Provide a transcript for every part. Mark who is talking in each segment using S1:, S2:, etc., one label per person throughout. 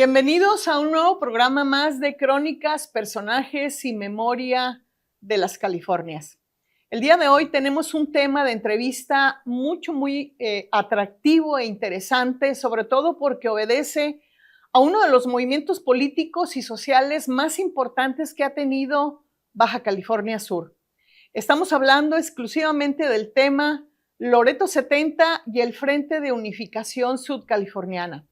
S1: Bienvenidos a un nuevo programa más de Crónicas, Personajes y Memoria de las Californias. El día de hoy tenemos un tema de entrevista muy atractivo e interesante, sobre todo porque obedece a uno de los movimientos políticos y sociales más importantes que ha tenido Baja California Sur. Estamos hablando exclusivamente del tema Loreto 70 y el Frente de Unificación Sudcaliforniana.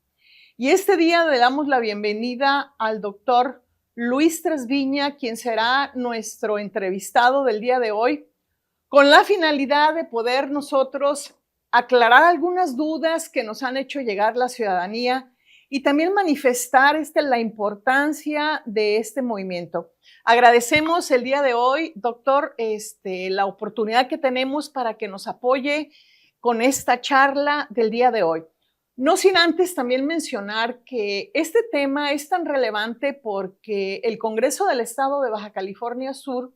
S1: Y este día le damos la bienvenida al doctor Luis Trasviña, quien será nuestro entrevistado del día de hoy, con la finalidad de poder nosotros aclarar algunas dudas que nos han hecho llegar la ciudadanía y también manifestar la importancia de este movimiento. Agradecemos el día de hoy, doctor, la oportunidad que tenemos para que nos apoye con esta charla del día de hoy. No sin antes también mencionar que este tema es tan relevante porque el Congreso del Estado de Baja California Sur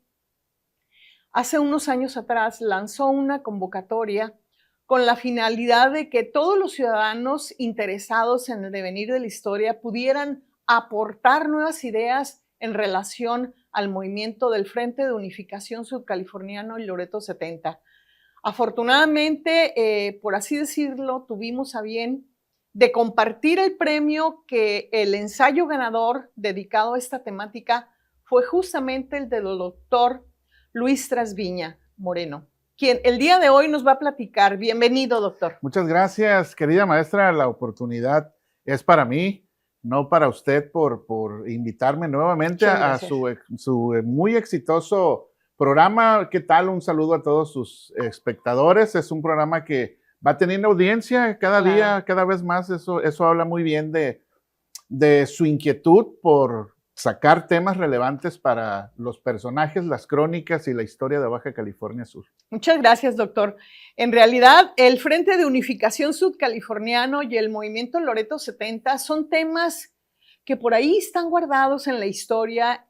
S1: hace unos años atrás lanzó una convocatoria con la finalidad de que todos los ciudadanos interesados en el devenir de la historia pudieran aportar nuevas ideas en relación al movimiento del Frente de Unificación Sudcaliforniano y Loreto 70. Afortunadamente, por así decirlo, tuvimos a bien de compartir el premio que el ensayo ganador dedicado a esta temática fue justamente el del doctor Luis Trasviña Moreno, quien el día de hoy nos va a platicar. Bienvenido, doctor.
S2: Muchas gracias, querida maestra. La oportunidad es para mí, no para usted, por invitarme nuevamente a su muy exitoso programa. ¿Qué tal? Un saludo a todos sus espectadores. Es un programa que va teniendo audiencia cada día, cada vez más. Eso habla muy bien de su inquietud por sacar temas relevantes para los personajes, las crónicas y la historia de Baja California Sur.
S1: Muchas gracias, doctor. En realidad, el Frente de Unificación Sudcaliforniano y el Movimiento Loreto 70 son temas que por ahí están guardados en la historia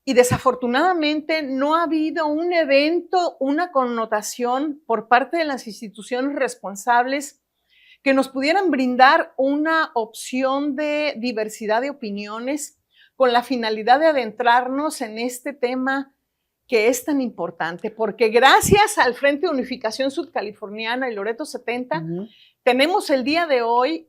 S1: y desafortunadamente no ha habido un evento, una connotación por parte de las instituciones responsables que nos pudieran brindar una opción de diversidad de opiniones con la finalidad de adentrarnos en este tema que es tan importante, porque gracias al Frente de Unificación Sudcaliforniana y Loreto 70, tenemos el día de hoy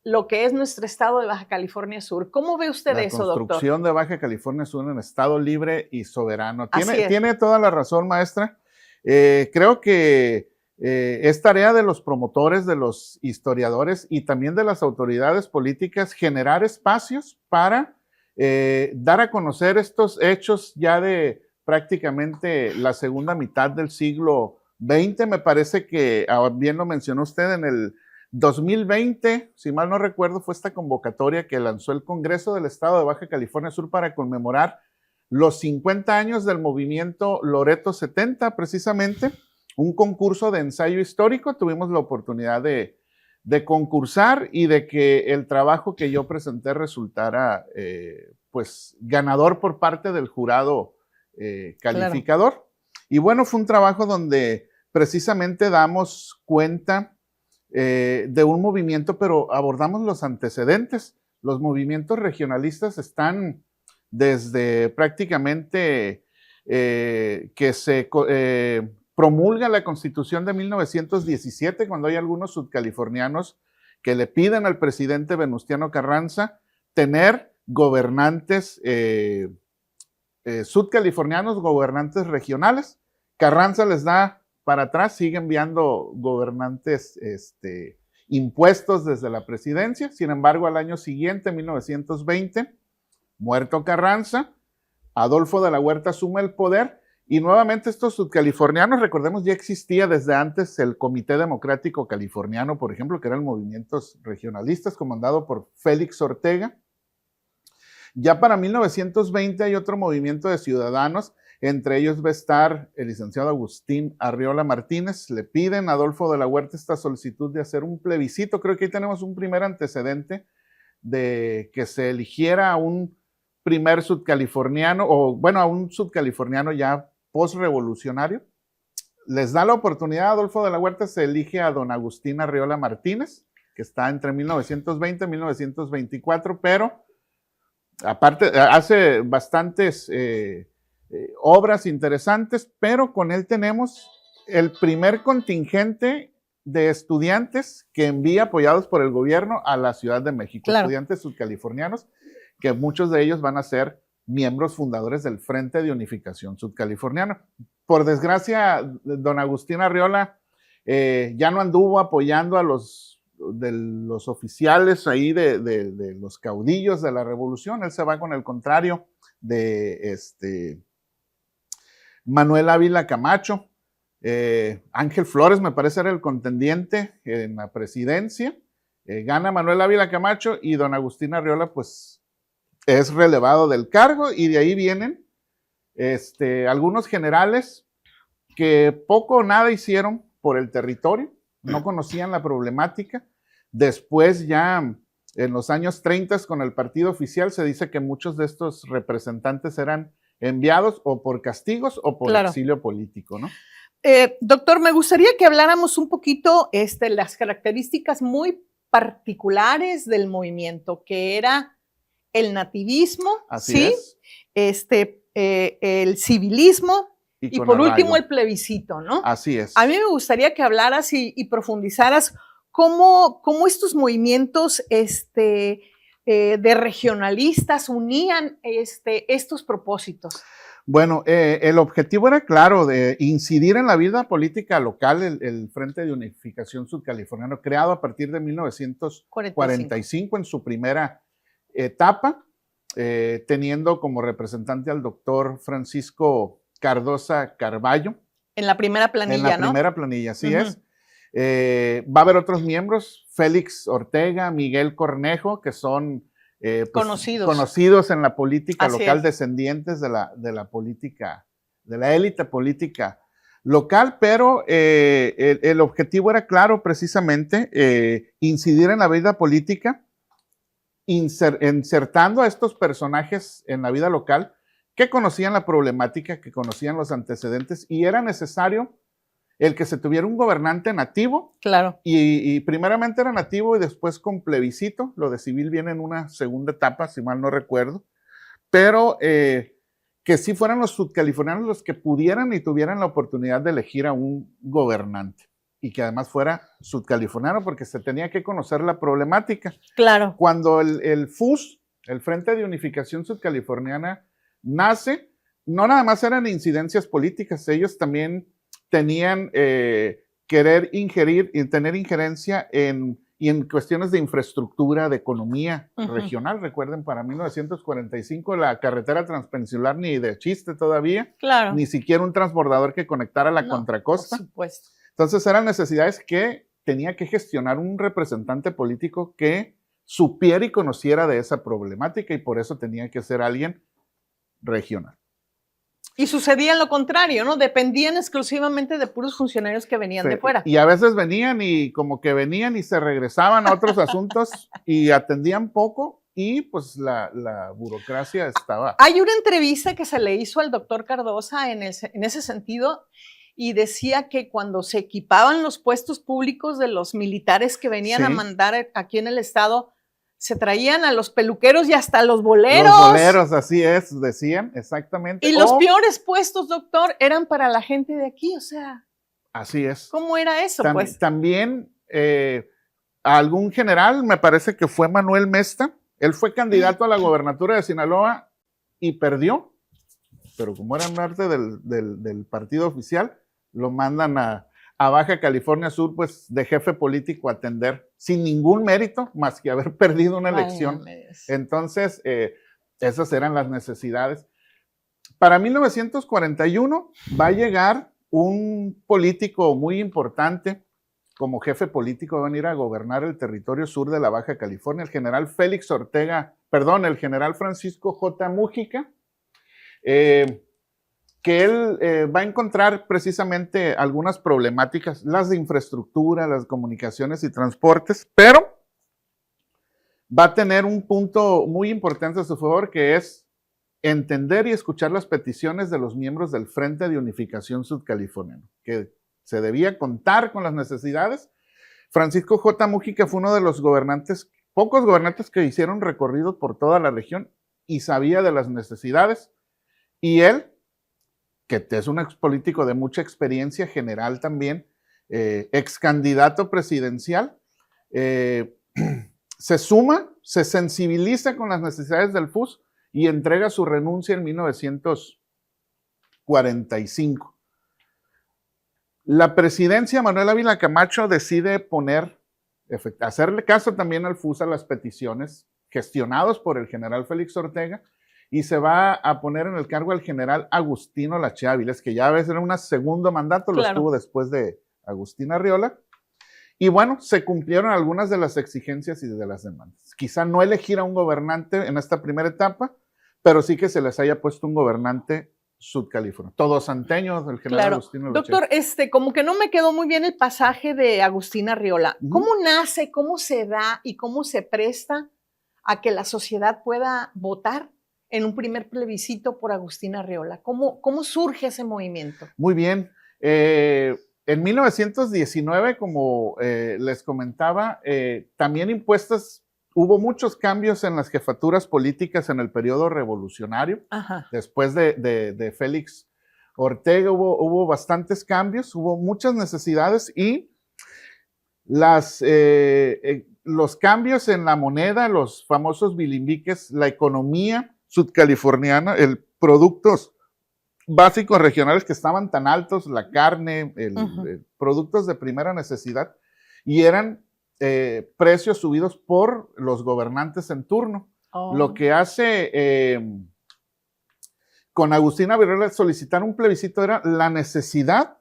S1: lo que es nuestro estado de Baja California Sur. ¿Cómo ve usted eso, doctor?
S2: La construcción de Baja California Sur en estado libre y soberano. Tiene toda la razón, maestra. Creo que es tarea de los promotores, de los historiadores y también de las autoridades políticas generar espacios para dar a conocer estos hechos ya de prácticamente la segunda mitad del siglo XX. Me parece que, bien lo mencionó usted, en el 2020, si mal no recuerdo, fue esta convocatoria que lanzó el Congreso del Estado de Baja California Sur para conmemorar los 50 años del movimiento Loreto 70, precisamente, un concurso de ensayo histórico. Tuvimos la oportunidad de concursar y de que el trabajo que yo presenté resultara pues ganador por parte del jurado calificador. Claro. Y bueno, fue un trabajo donde precisamente damos cuenta de un movimiento, pero abordamos los antecedentes. Los movimientos regionalistas están desde prácticamente que se promulga la Constitución de 1917, cuando hay algunos sudcalifornianos que le piden al presidente Venustiano Carranza tener gobernantes sudcalifornianos, gobernantes regionales. Carranza les da para atrás, sigue enviando gobernantes impuestos desde la presidencia. Sin embargo, al año siguiente, 1920, muerto Carranza, Adolfo de la Huerta asume el poder y nuevamente estos sudcalifornianos, recordemos, ya existía desde antes el Comité Democrático Californiano, por ejemplo, que eran movimientos regionalistas comandado por Félix Ortega. Ya para 1920 hay otro movimiento de ciudadanos. Entre ellos va a estar el licenciado Agustín Arriola Martínez. Le piden a Adolfo de la Huerta esta solicitud de hacer un plebiscito. Creo que ahí tenemos un primer antecedente de que se eligiera a un primer sudcaliforniano, o bueno, a un sudcaliforniano ya post-revolucionario. Les da la oportunidad a Adolfo de la Huerta, se elige a don Agustín Arriola Martínez. que está entre 1920 y 1924, pero aparte hace bastantes obras interesantes, pero con él tenemos el primer contingente de estudiantes que envía apoyados por el gobierno a la Ciudad de México,
S1: claro.
S2: Estudiantes sudcalifornianos, que muchos de ellos van a ser miembros fundadores del Frente de Unificación Sudcaliforniano. Por desgracia, don Agustín Arriola ya no anduvo apoyando a los oficiales ahí de los caudillos de la revolución. Él se va con el contrario de Manuel Ávila Camacho. Ángel Flores me parece era el contendiente en la presidencia. Gana Manuel Ávila Camacho y don Agustín Arriola pues es relevado del cargo, y de ahí vienen algunos generales que poco o nada hicieron por el territorio, no conocían la problemática. Después ya en los años 30 con el partido oficial se dice que muchos de estos representantes eran enviados o por castigos o por exilio político, ¿no?
S1: Doctor, me gustaría que habláramos un poquito las características muy particulares del movimiento, que era el nativismo,
S2: así
S1: es. El civilismo y por último el plebiscito, ¿no?
S2: Así es.
S1: A mí me gustaría que hablaras y profundizaras cómo estos movimientos de regionalistas unían estos propósitos.
S2: Bueno, el objetivo era claro, de incidir en la vida política local, el Frente de Unificación Sudcaliforniano, creado a partir de 1945 en su primera etapa, teniendo como representante al doctor Francisco Cardosa Carballo.
S1: En la primera planilla, ¿no?
S2: En la primera planilla, así es. Va a haber otros miembros, Félix Ortega, Miguel Cornejo, que son pues, conocidos en la política local, descendientes de la política, de la élite política local, pero el objetivo era claro, precisamente, incidir en la vida política, insertando a estos personajes en la vida local que conocían la problemática, que conocían los antecedentes, y era necesario el que se tuviera un gobernante nativo.
S1: Claro.
S2: Y primeramente era nativo y después con plebiscito. Lo de civil viene en una segunda etapa, si mal no recuerdo. Pero que sí fueran los sudcalifornianos los que pudieran y tuvieran la oportunidad de elegir a un gobernante. Y que además fuera sudcaliforniano, porque se tenía que conocer la problemática.
S1: Claro.
S2: Cuando el FUS, el Frente de Unificación Sudcaliforniana, nace, no nada más eran incidencias políticas, ellos también tenían querer ingerir y tener injerencia en cuestiones de infraestructura, de economía regional. Recuerden, para 1945 la carretera transpeninsular ni de chiste todavía, ni siquiera un transbordador que conectara la contracosta.
S1: Por supuesto.
S2: Entonces eran necesidades que tenía que gestionar un representante político que supiera y conociera de esa problemática, y por eso tenía que ser alguien regional.
S1: Y sucedía lo contrario, ¿no? Dependían exclusivamente de puros funcionarios que venían de fuera.
S2: Y a veces venían y como que venían y se regresaban a otros asuntos y atendían poco, y pues la burocracia estaba.
S1: Hay una entrevista que se le hizo al doctor Cardosa en ese sentido, y decía que cuando se equipaban los puestos públicos de los militares que venían a mandar aquí en el estado, se traían a los peluqueros y hasta a los boleros.
S2: Los boleros, así es, decían, exactamente.
S1: Y los peores puestos, doctor, eran para la gente de aquí, o sea.
S2: Así es.
S1: ¿Cómo era eso, pues?
S2: También algún general, me parece que fue Manuel Mesta, él fue candidato a la gobernatura de Sinaloa y perdió, pero como era parte del partido oficial, lo mandan a Baja California Sur, pues de jefe político a atender, sin ningún mérito más que haber perdido una elección. Entonces, esas eran las necesidades. Para 1941 va a llegar un político muy importante como jefe político, va a venir a gobernar el territorio sur de la Baja California, el general el general Francisco J. Mújica, que él va a encontrar precisamente algunas problemáticas, las de infraestructura, las comunicaciones y transportes, pero va a tener un punto muy importante a su favor, que es entender y escuchar las peticiones de los miembros del Frente de Unificación Sudcaliforniano, que se debía contar con las necesidades, Francisco J. Múgica fue uno de los gobernantes, pocos gobernantes que hicieron recorridos por toda la región y sabía de las necesidades. Y él, que es un ex político de mucha experiencia, general también, ex candidato presidencial, se suma, se sensibiliza con las necesidades del FUS y entrega su renuncia en 1945. La presidencia, Manuel Ávila Camacho decide hacerle caso también al FUS a las peticiones gestionados por el general Félix Ortega, y se va a poner en el cargo al general Agustino Lachea Áviles, que ya a veces era un segundo mandato, lo estuvo después de Agustín Arriola. Y bueno, se cumplieron algunas de las exigencias y de las demandas. Quizá no elegir a un gobernante en esta primera etapa, pero sí que se les haya puesto un gobernante sudcaliforniano. Todos anteños del general Agustín Lachea.
S1: Doctor, como que no me quedó muy bien el pasaje de Agustín Arriola. ¿Cómo nace, cómo se da y cómo se presta a que la sociedad pueda votar en un primer plebiscito por Agustín Arriola? ¿Cómo surge ese movimiento?
S2: Muy bien. En 1919, como les comentaba, también hubo muchos cambios en las jefaturas políticas en el periodo revolucionario. Ajá. Después de Félix Ortega hubo bastantes cambios, hubo muchas necesidades y los cambios en la moneda, los famosos bilimbiques, la economía sudcaliforniana, productos básicos regionales que estaban tan altos, la carne, productos de primera necesidad, y eran precios subidos por los gobernantes en turno. Lo que hace con Agustín Arriola solicitar un plebiscito era la necesidad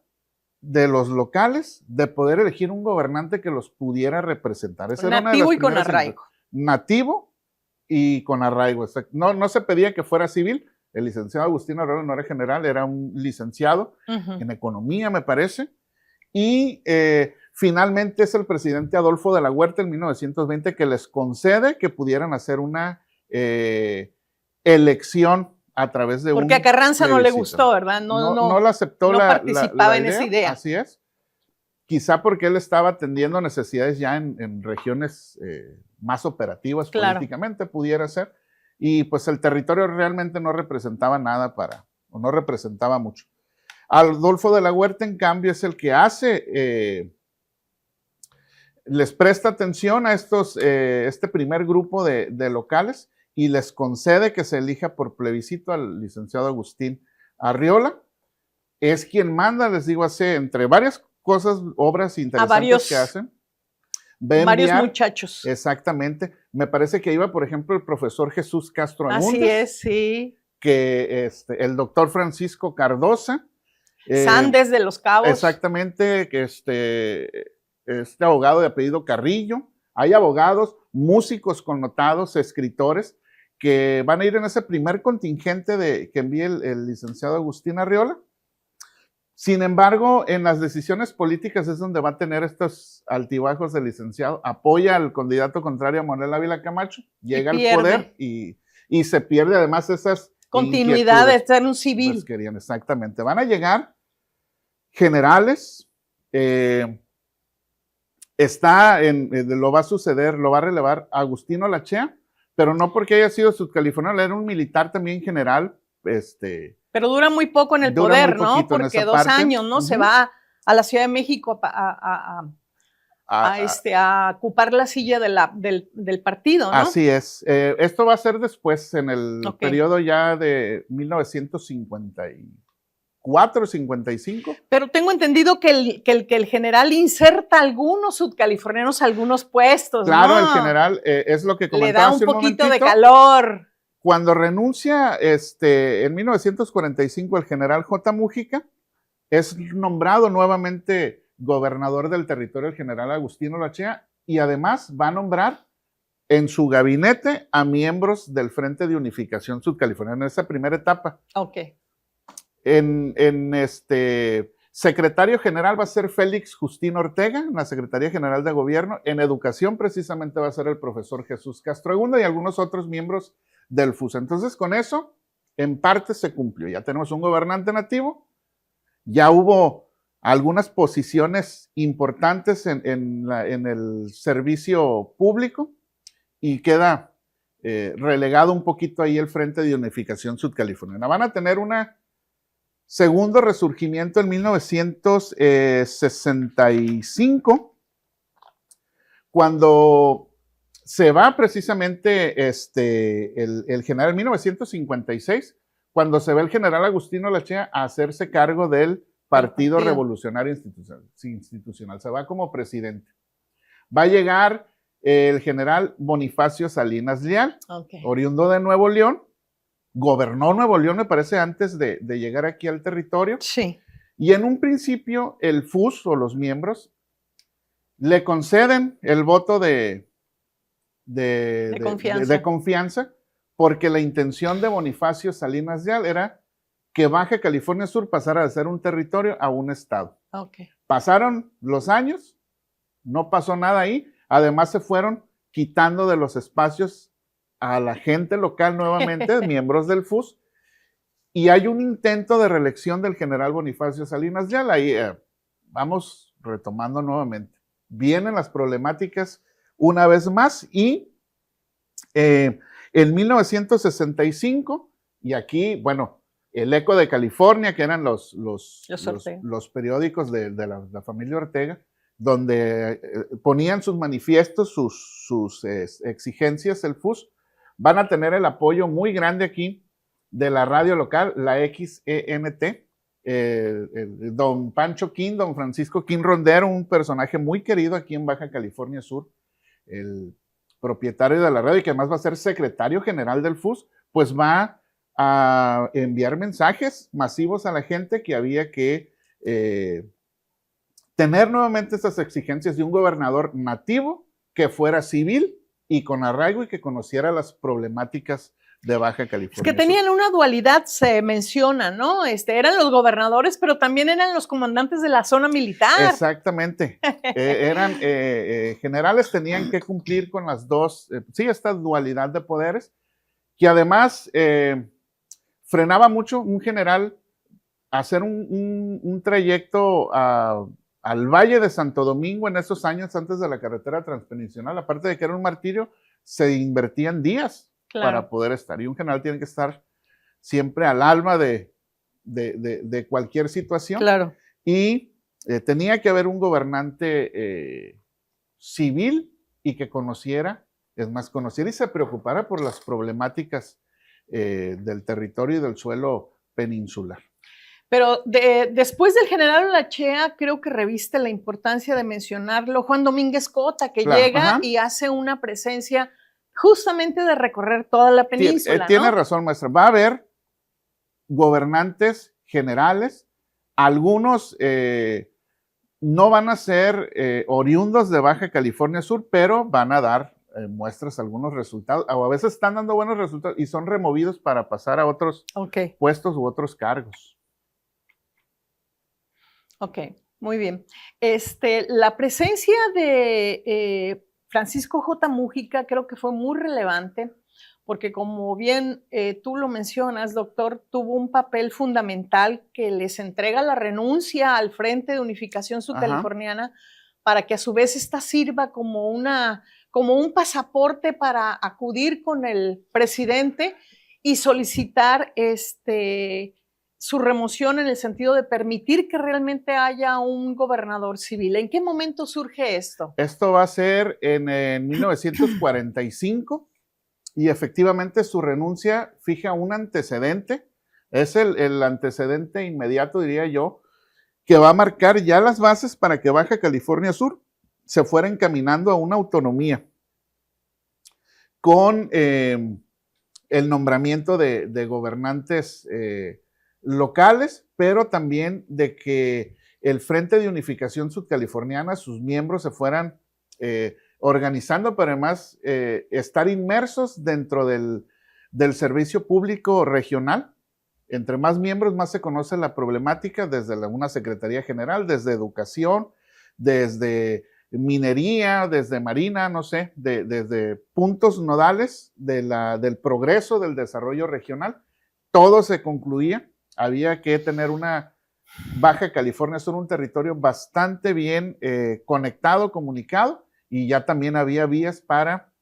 S2: de los locales de poder elegir un gobernante que los pudiera representar.
S1: Esa era nativo y con arraigo.
S2: Nativo y con arraigo. No se pedía que fuera civil. El licenciado Agustín Arriola no era general, era un licenciado en economía, me parece. Y finalmente es el presidente Adolfo de la Huerta en 1920 que les concede que pudieran hacer una elección a través de
S1: porque a Carranza no le gustó, ¿verdad?
S2: No la aceptó,
S1: no participaba en esa idea.
S2: Así es. Quizá porque él estaba atendiendo necesidades ya en regiones más operativas políticamente, pudiera ser. Y pues el territorio realmente no representaba nada o no representaba mucho. Adolfo de la Huerta, en cambio, es el que les presta atención a este primer grupo de locales y les concede que se elija por plebiscito al licenciado Agustín Arriola. Es quien manda, les digo, hace entre varias cosas, obras interesantes que hacen.
S1: Varios muchachos.
S2: Exactamente. Me parece que iba, por ejemplo, el profesor Jesús Castro Agúndez.
S1: Así es, sí.
S2: Que el doctor Francisco Cardosa.
S1: Sandes de los Cabos.
S2: Exactamente, que este abogado de apellido Carrillo. Hay abogados, músicos connotados, escritores, que van a ir en ese primer contingente que envíe el licenciado Agustín Arriola. Sin embargo, en las decisiones políticas es donde va a tener estos altibajos del licenciado. Apoya al candidato contrario a Manuel Ávila Camacho, llega al poder y se pierde además esas
S1: continuidad de estar en un civil.
S2: Pues querían, exactamente. Van a llegar generales, lo va a suceder, lo va a relevar Agustino Lachea, pero no porque haya sido sudcaliforniano, era un militar también general,
S1: pero dura muy poco en el poder, ¿no? Porque 2 años, ¿no? Se va a la Ciudad de México a ocupar la silla del partido, ¿no?
S2: Así es. Esto va a ser después, en el periodo ya de 1954, 55.
S1: Pero tengo entendido que el general inserta a algunos sudcalifornianos a algunos puestos,
S2: claro,
S1: ¿no?
S2: El general es lo que comentaba hace un
S1: poquito de calor.
S2: Cuando renuncia en 1945 el general J. Múgica, es nombrado nuevamente gobernador del territorio el general Agustino Lachea y además va a nombrar en su gabinete a miembros del Frente de Unificación Sudcaliforniana en esa primera etapa.
S1: Ok.
S2: Secretario general va a ser Félix Justín Ortega, en la Secretaría General de Gobierno. En educación precisamente va a ser el profesor Jesús Castro Agúndez y algunos otros miembros del FUS. Entonces con eso en parte se cumplió. Ya tenemos un gobernante nativo, ya hubo algunas posiciones importantes en el servicio público y queda relegado un poquito ahí el Frente de Unificación Sudcaliforniana. Van a tener un segundo resurgimiento en 1965, cuando se va precisamente el general, en 1956, cuando se va el general Agustino Lachea a hacerse cargo del Partido Revolucionario Institucional. Se va como presidente. Va a llegar el general Bonifacio Salinas Leal, oriundo de Nuevo León. Gobernó Nuevo León, me parece, antes de llegar aquí al territorio.
S1: Sí.
S2: Y en un principio, el FUS o los miembros le conceden el voto de confianza, porque la intención de Bonifacio Salinas Leal era que Baja California Sur pasara de ser un territorio a un estado. Pasaron los años, no pasó nada ahí, además se fueron quitando de los espacios a la gente local nuevamente, miembros del FUS, y hay un intento de reelección del general Bonifacio Salinas Leal. Ahí vamos retomando nuevamente. Vienen las problemáticas una vez más y en 1965, y aquí, bueno, el Eco de California, que eran los periódicos de la familia Ortega, donde ponían sus manifiestos, sus exigencias, el FUS, van a tener el apoyo muy grande aquí de la radio local, la XENT, don Pancho King, don Francisco King Rondero, un personaje muy querido aquí en Baja California Sur, el propietario de la radio y que además va a ser secretario general del FUS, pues va a enviar mensajes masivos a la gente que había que tener nuevamente estas exigencias de un gobernador nativo que fuera civil y con arraigo y que conociera las problemáticas de Baja California.
S1: Es que tenían una dualidad, se menciona, ¿no? Eran los gobernadores, pero también eran los comandantes de la zona militar.
S2: Exactamente. Eran generales, tenían que cumplir con las dos, esta dualidad de poderes, que además frenaba mucho un general hacer un trayecto al Valle de Santo Domingo en esos años antes de la carretera transpeninsular. Aparte de que era un martirio, se invertían días para poder estar. Y un general tiene que estar siempre al alma de cualquier situación.
S1: Claro.
S2: Y tenía que haber un gobernante civil y que conociera y se preocupara por las problemáticas del territorio y del suelo peninsular.
S1: Pero después del general Lachea, creo que reviste la importancia de mencionarlo Juan Domínguez Cota, que llega y hace una presencia justamente de recorrer toda la península.
S2: Tiene razón, maestra. Va a haber gobernantes generales, algunos no van a ser oriundos de Baja California Sur, pero van a dar muestras algunos resultados, o a veces están dando buenos resultados y son removidos para pasar a otros puestos u otros cargos.
S1: Ok, muy bien. La presencia de Francisco J. Mújica creo que fue muy relevante porque, como bien tú lo mencionas, doctor, tuvo un papel fundamental que les entrega la renuncia al Frente de Unificación Sudcaliforniana para que a su vez esta sirva como un pasaporte para acudir con el presidente y solicitar su remoción en el sentido de permitir que realmente haya un gobernador civil. ¿En qué momento surge esto?
S2: Esto va a ser en 1945 y efectivamente su renuncia fija un antecedente, es el antecedente inmediato, diría yo, que va a marcar ya las bases para que Baja California Sur se fuera encaminando a una autonomía con el nombramiento de gobernantes locales, pero también de que el Frente de Unificación Sudcaliforniana, sus miembros se fueran organizando, pero además estar inmersos dentro del servicio público regional. Entre más miembros, más se conoce la problemática desde una Secretaría General, desde Educación, desde Minería, desde Marina, no sé, desde puntos nodales del progreso, del desarrollo regional. Todo se concluía. Había que tener una Baja California Sur, un territorio bastante bien conectado, comunicado, y ya también había vías para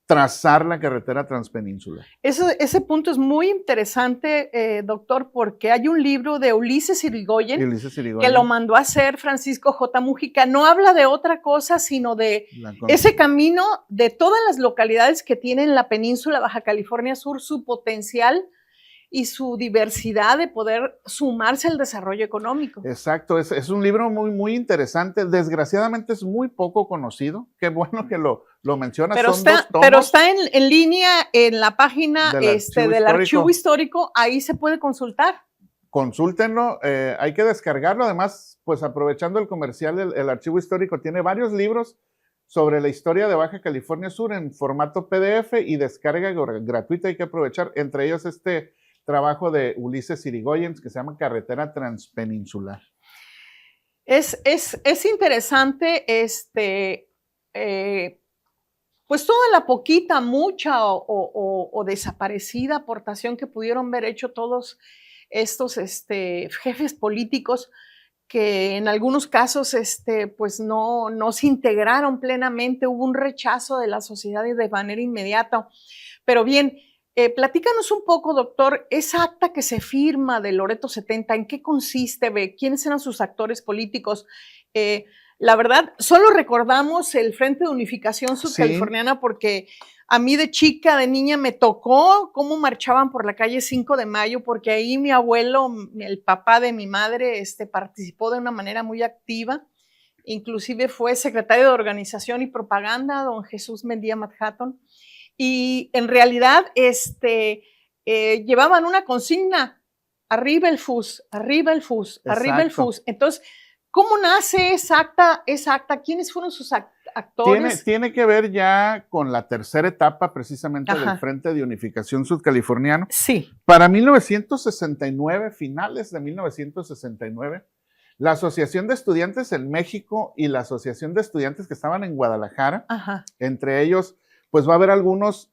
S2: trazar la carretera transpeninsular.
S1: Ese punto es muy interesante, doctor, porque hay un libro de Ulises Irigoyen que lo mandó a hacer Francisco J. Mújica. No habla de otra cosa, sino de ese camino de todas las localidades que tienen la península Baja California Sur, su potencial y su diversidad de poder sumarse al desarrollo económico.
S2: Exacto, es un libro muy, muy interesante. Desgraciadamente es muy poco conocido. Qué bueno que lo mencionas.
S1: Pero está en línea en la página del Archivo Histórico. Ahí se puede consultar.
S2: Consúltenlo, hay que descargarlo. Además, pues aprovechando el comercial, el Archivo Histórico tiene varios libros sobre la historia de Baja California Sur en formato PDF y descarga gratuita. Hay que aprovechar, entre ellos trabajo de Ulises Irigoyen que se llama Carretera Transpeninsular.
S1: Es interesante, pues toda la poquita, mucha o desaparecida aportación que pudieron haber hecho todos estos jefes políticos que en algunos casos pues no se integraron plenamente, hubo un rechazo de la sociedad y de manera inmediata. Pero bien, platícanos un poco, doctor, esa acta que se firma de Loreto 70, ¿en qué consiste? ¿Quiénes eran sus actores políticos? La verdad, solo recordamos el Frente de Unificación Sudcaliforniana porque a mí de chica, de niña, me tocó cómo marchaban por la calle 5 de Mayo, porque ahí mi abuelo, el papá de mi madre, participó de una manera muy activa. Inclusive fue secretario de Organización y Propaganda, don Jesús Mendía Manhattan. Y en realidad llevaban una consigna, arriba el FUS, arriba el FUS, arriba el FUS. Entonces, ¿cómo nace esa acta? ¿Quiénes fueron sus actores?
S2: Tiene que ver ya con la tercera etapa precisamente del Frente de Unificación Sudcaliforniano.
S1: Sí.
S2: Para 1969, finales de 1969, la Asociación de Estudiantes en México y la Asociación de Estudiantes que estaban en Guadalajara, entre ellos, pues va a haber algunos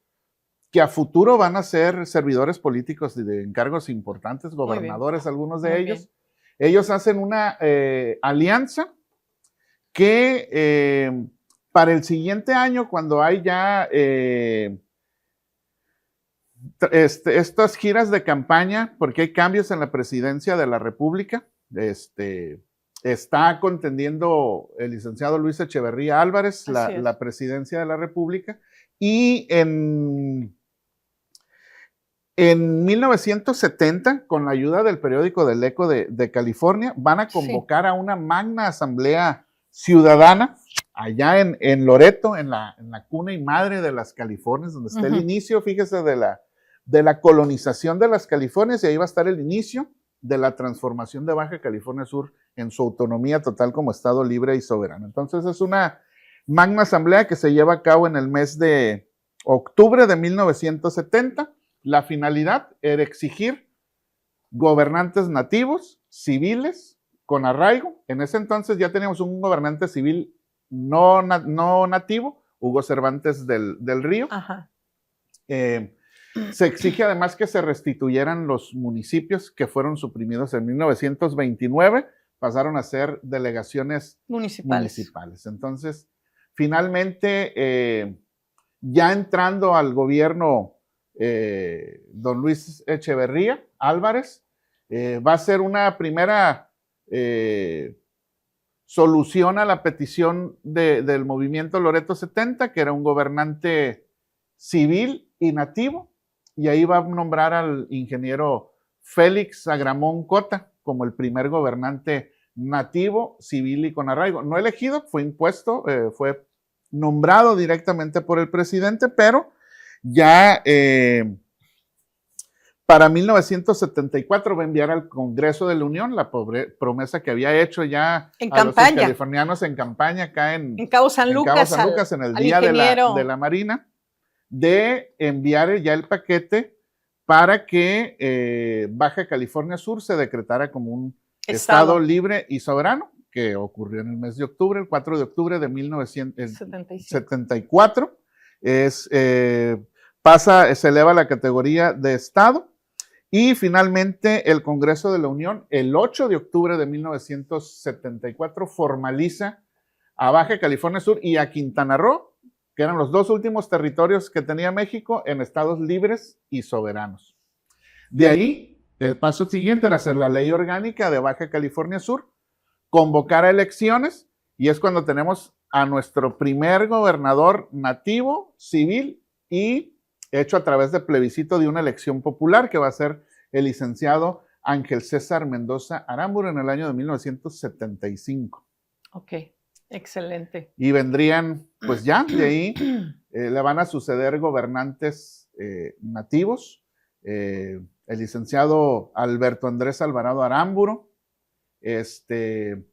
S2: que a futuro van a ser servidores políticos de encargos importantes, gobernadores, algunos de ellos. Bien. Ellos hacen una alianza que para el siguiente año, cuando hay ya estas giras de campaña, porque hay cambios en la presidencia de la República, está contendiendo el licenciado Luis Echeverría Álvarez la presidencia de la República. Y en 1970, con la ayuda del periódico del Eco de California, van a convocar a una magna asamblea ciudadana allá en Loreto, en la cuna y madre de las Californias, donde está el inicio, fíjese, de la colonización de las Californias, y ahí va a estar el inicio de la transformación de Baja California Sur en su autonomía total como estado libre y soberano. Entonces es una magna asamblea que se lleva a cabo en el mes de octubre de 1970. La finalidad era exigir gobernantes nativos, civiles, con arraigo. En ese entonces ya teníamos un gobernante civil no nativo, Hugo Cervantes del Río. Se exige además que se restituyeran los municipios que fueron suprimidos en 1929, pasaron a ser delegaciones municipales. Entonces, finalmente, ya entrando al gobierno don Luis Echeverría Álvarez, va a ser una primera solución a la petición del movimiento Loreto 70, que era un gobernante civil y nativo, y ahí va a nombrar al ingeniero Félix Agramón Cota como el primer gobernante nativo, civil y con arraigo. No elegido, fue impuesto, fue nombrado directamente por el presidente, pero ya para 1974 va a enviar al Congreso de la Unión la promesa que había hecho ya a los californianos en campaña acá en
S1: Cabo San Lucas,
S2: en el Día de la Marina, de enviar ya el paquete para que Baja California Sur se decretara como un estado libre y soberano, que ocurrió en el mes de octubre, el 4 de octubre de 1974. Se eleva a la categoría de estado Y finalmente el Congreso de la Unión, el 8 de octubre de 1974, formaliza a Baja California Sur y a Quintana Roo, que eran los dos últimos territorios que tenía México, en estados libres y soberanos. De ahí, el paso siguiente era hacer la ley orgánica de Baja California Sur, convocar a elecciones, y es cuando tenemos a nuestro primer gobernador nativo, civil, y hecho a través de plebiscito de una elección popular, que va a ser el licenciado Ángel César Mendoza Aramburu en el año de 1975.
S1: Ok, excelente.
S2: Y vendrían, pues ya, de ahí le van a suceder gobernantes nativos, el licenciado Alberto Andrés Alvarado Aramburu, el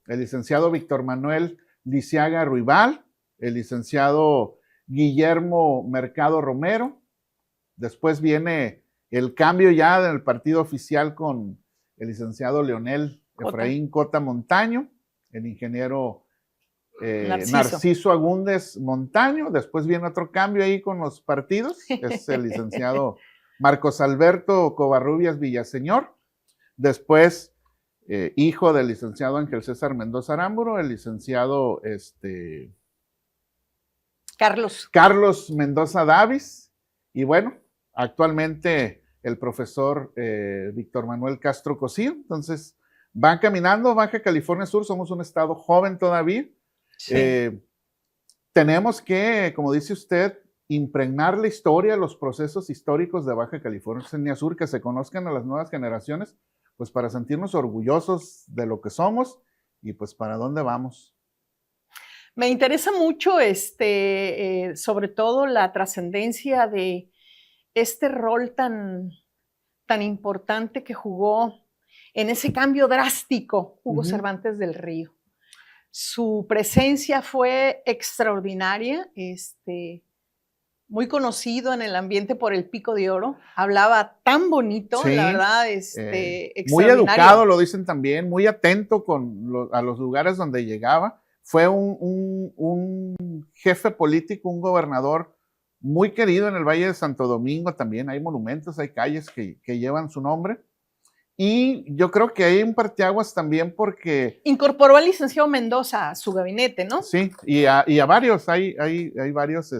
S2: licenciado Víctor Manuel Lisiaga Ruibal, el licenciado Guillermo Mercado Romero. Después viene el cambio ya del partido oficial con el licenciado Leonel Efraín Cota Montaño, el ingeniero Narciso Agúndez Montaño. Después viene otro cambio ahí con los partidos, es el licenciado Marcos Alberto Covarrubias Villaseñor. Después, hijo del licenciado Ángel César Mendoza Aramburu, el licenciado Carlos Mendoza Davis. Y bueno, actualmente el profesor Víctor Manuel Castro Cosío. Entonces, van caminando. Baja California Sur, somos un estado joven todavía. Sí. Tenemos que, como dice usted, impregnar la historia, los procesos históricos de Baja California Sur, que se conozcan a las nuevas generaciones, pues para sentirnos orgullosos de lo que somos y pues para dónde vamos.
S1: Me interesa mucho, sobre todo la trascendencia de este rol tan importante que jugó en ese cambio drástico Hugo Cervantes del Río. Su presencia fue extraordinaria, muy conocido en el ambiente por el Pico de Oro, hablaba tan bonito, sí, la verdad,
S2: muy educado, lo dicen también, muy atento a los lugares donde llegaba. Fue un jefe político, un gobernador muy querido en el Valle de Santo Domingo también. Hay monumentos, hay calles que llevan su nombre. Y yo creo que hay un parteaguas también porque...
S1: Incorporó al licenciado Mendoza a su gabinete, ¿no?
S2: Sí, y a varios, hay varios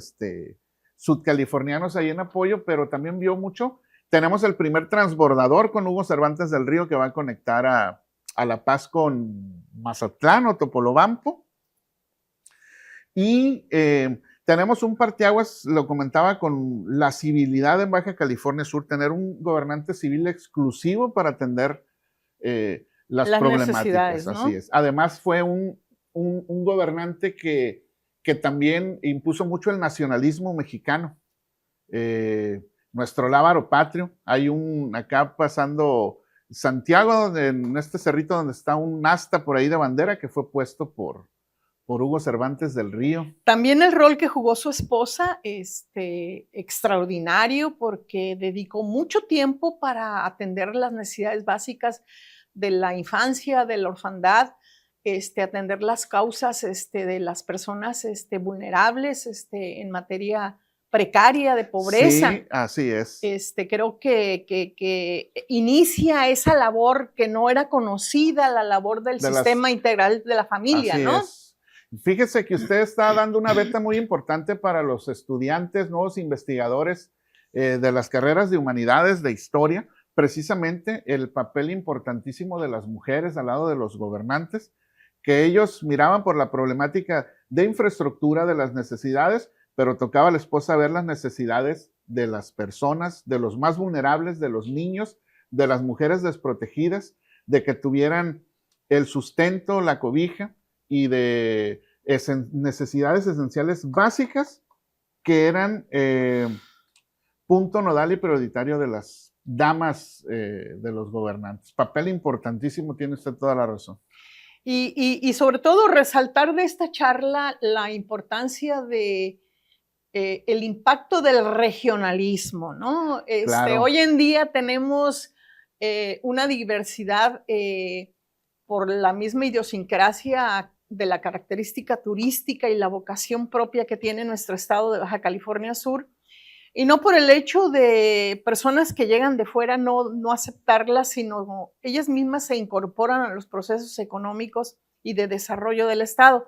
S2: sudcalifornianos ahí en apoyo, pero también vio mucho. Tenemos el primer transbordador con Hugo Cervantes del Río que va a conectar a La Paz con Mazatlán o Topolobampo. Y tenemos un parteaguas, lo comentaba, con la civilidad en Baja California Sur, tener un gobernante civil exclusivo para atender las problemáticas, ¿no? Así es. Además fue un gobernante que también impuso mucho el nacionalismo mexicano. Nuestro lábaro patrio, hay acá pasando Santiago, en este cerrito donde está un asta por ahí de bandera que fue puesto por Hugo Cervantes del Río.
S1: También el rol que jugó su esposa, extraordinario, porque dedicó mucho tiempo para atender las necesidades básicas de la infancia, de la orfandad, atender las causas de las personas vulnerables en materia precaria de pobreza.
S2: Sí, así es.
S1: Creo que inicia esa labor que no era conocida, la labor del sistema integral de la familia, así, ¿no?
S2: Es. Fíjese que usted está dando una beta muy importante para los estudiantes, nuevos investigadores de las carreras de humanidades, de historia, precisamente el papel importantísimo de las mujeres al lado de los gobernantes, que ellos miraban por la problemática de infraestructura, de las necesidades, pero tocaba a la esposa ver las necesidades de las personas, de los más vulnerables, de los niños, de las mujeres desprotegidas, de que tuvieran el sustento, la cobija, y de necesidades esenciales básicas que eran punto nodal y prioritario de las damas de los gobernantes. Papel importantísimo, tiene usted toda la razón.
S1: Y sobre todo resaltar de esta charla la importancia de el impacto del regionalismo, ¿no? Claro. Hoy en día tenemos una diversidad por la misma idiosincrasia de la característica turística y la vocación propia que tiene nuestro estado de Baja California Sur, Y no por el hecho de personas que llegan de fuera no aceptarlas, sino ellas mismas se incorporan a los procesos económicos y de desarrollo del Estado.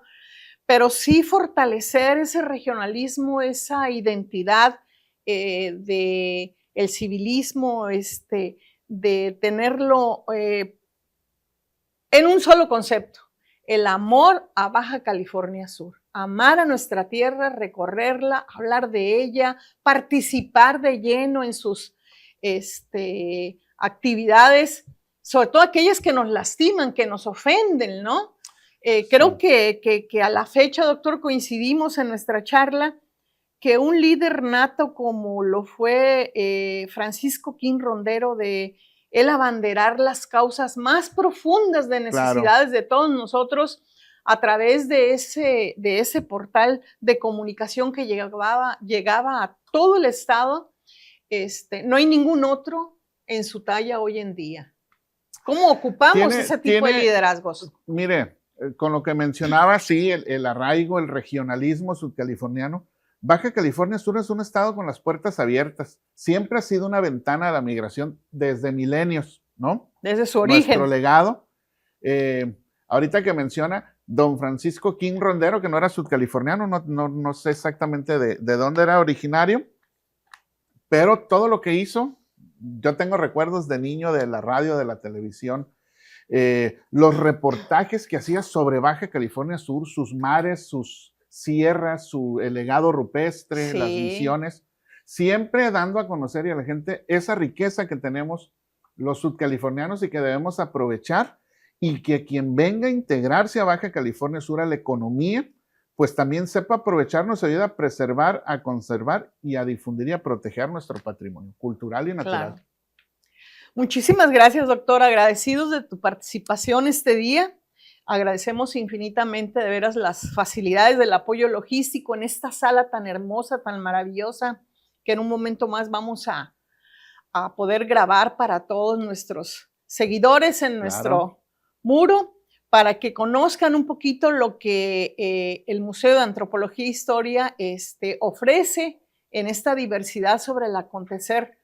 S1: Pero sí fortalecer ese regionalismo, esa identidad del civilismo, de tenerlo en un solo concepto, el amor a Baja California Sur. Amar a nuestra tierra, recorrerla, hablar de ella, participar de lleno en sus actividades, sobre todo aquellas que nos lastiman, que nos ofenden, ¿no? Creo que a la fecha, doctor, coincidimos en nuestra charla que un líder nato como lo fue Francisco King Rondero, de él abanderar las causas más profundas de necesidades de todos nosotros, a través de ese portal de comunicación que llegaba a todo el estado, no hay ningún otro en su talla hoy en día. ¿Cómo ocupamos ese tipo de liderazgos?
S2: Mire, con lo que mencionaba, sí, el arraigo, el regionalismo sudcaliforniano. Baja California Sur es un estado con las puertas abiertas. Siempre ha sido una ventana a la migración desde milenios, ¿no?
S1: Desde su origen.
S2: Nuestro legado. Ahorita que menciona don Francisco King Rondero, que no era sudcaliforniano, no sé exactamente de dónde era originario, pero todo lo que hizo, yo tengo recuerdos de niño de la radio, de la televisión, los reportajes que hacía sobre Baja California Sur, sus mares, sus sierras, el legado rupestre, las misiones, siempre dando a conocer y a la gente esa riqueza que tenemos los sudcalifornianos y que debemos aprovechar, y que quien venga a integrarse a Baja California Sur a la economía, pues también sepa aprovechar, nos ayuda a preservar, a conservar y a difundir y a proteger nuestro patrimonio cultural y natural.
S1: Claro. Muchísimas gracias, doctor. Agradecidos de tu participación este día. Agradecemos infinitamente, de veras, las facilidades del apoyo logístico en esta sala tan hermosa, tan maravillosa, que en un momento más vamos a poder grabar para todos nuestros seguidores en nuestro muro, para que conozcan un poquito lo que el Museo de Antropología e Historia ofrece en esta diversidad sobre el acontecer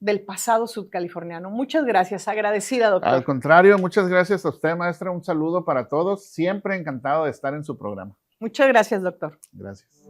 S1: del pasado sudcaliforniano. Muchas gracias, agradecida, doctor.
S2: Al contrario, muchas gracias a usted, maestra. Un saludo para todos. Siempre encantado de estar en su programa.
S1: Muchas gracias, doctor.
S2: Gracias.